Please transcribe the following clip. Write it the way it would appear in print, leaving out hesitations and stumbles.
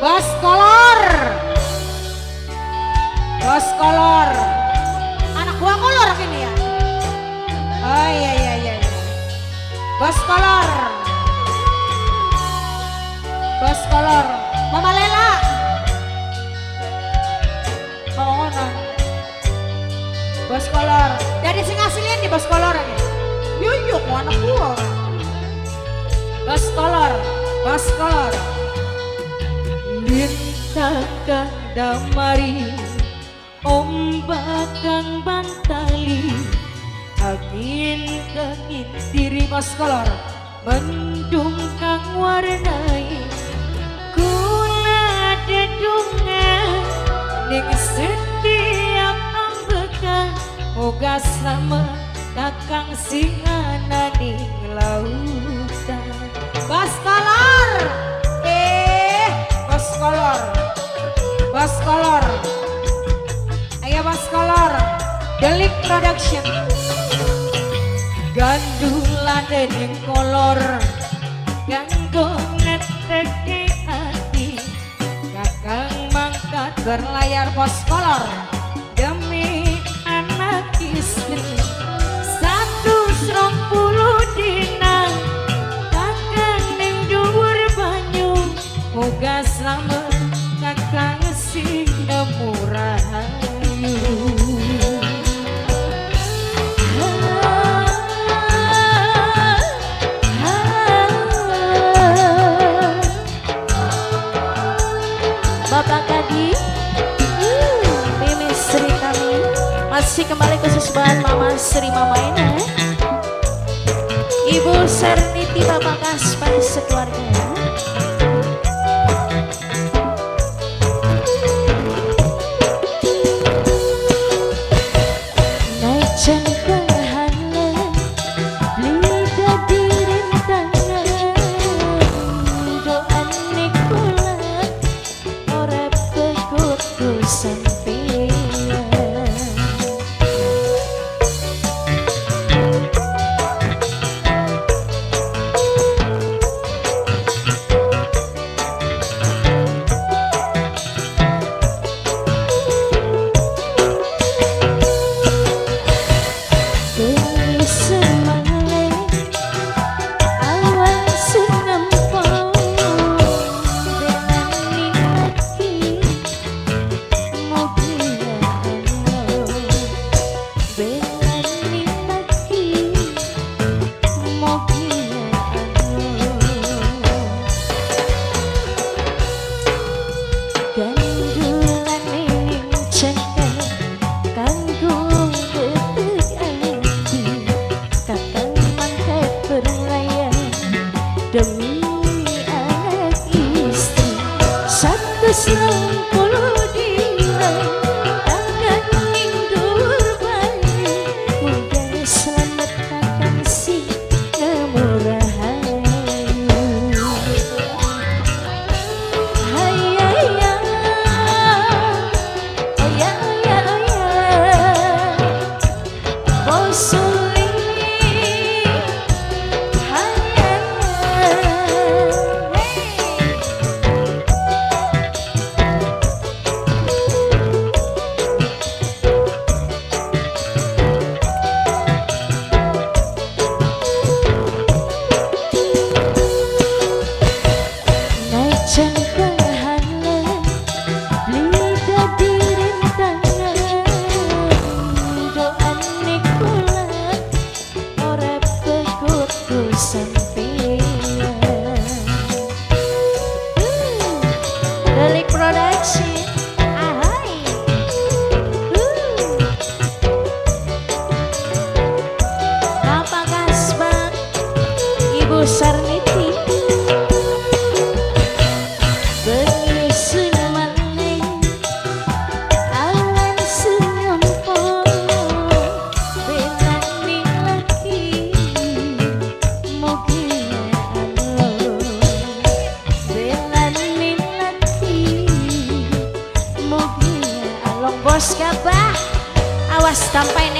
Bos kolor. Bos kolor. Anak gua kolor ini ya. Oh iya. Bos kolor. Bos kolor. Mama Lela. Mau ngono. Bos kolor. Dari sing aslinya nih bos kolor ini. Yuk anak gua. Bos kolor. Bos kolor. Bintang kang damari, ombak kang bantali, angin kang Diri bos kolor. mendung kang warnai, kula dedungan ning setiap ambekan, moga selamat kakang sing ana ning lautan. Bos kolor. Bos kolor. Bos kolor. Ayo bos kolor. Delik Production. Gandulan dening kolor ganggo ngeteke ati, Kakang mangkat berlayar bos kolor. demi anak istri 120 dina kakang ning dhuwur banyu, moga slamet kakang sing murahayu. Bapak Kadi, Mimi Sri kami masih kembali khusus buat Mama Sri Mama Ena, Ibu Serniti, Bapak Kaspan sekeluarga. Naik cengkeh halan, beli dadi rintangan, doa nikulan ora begoku sampeyan. Dewi semale awan senempong, belani lagi mogi Allah, belani lagi mogi Allah. Gandulan ning cengkeh kanggo getek ati, kakang mangkat berlayar demi anak istri 160 dina kakang ning dhuwur banyu, moga slamet kakang sing murahayu. Naik cengkeh halan, beli dadi rintangan, doa nikulan ora begoku sampeyan. Delik Production, ahai. Bapak Kasban, Ibu Sarniti, bengi sunamaling awan senyumpong, belani lagi mogi Allah, belani lagi mogi Allah. Bos Gabah, awas sampai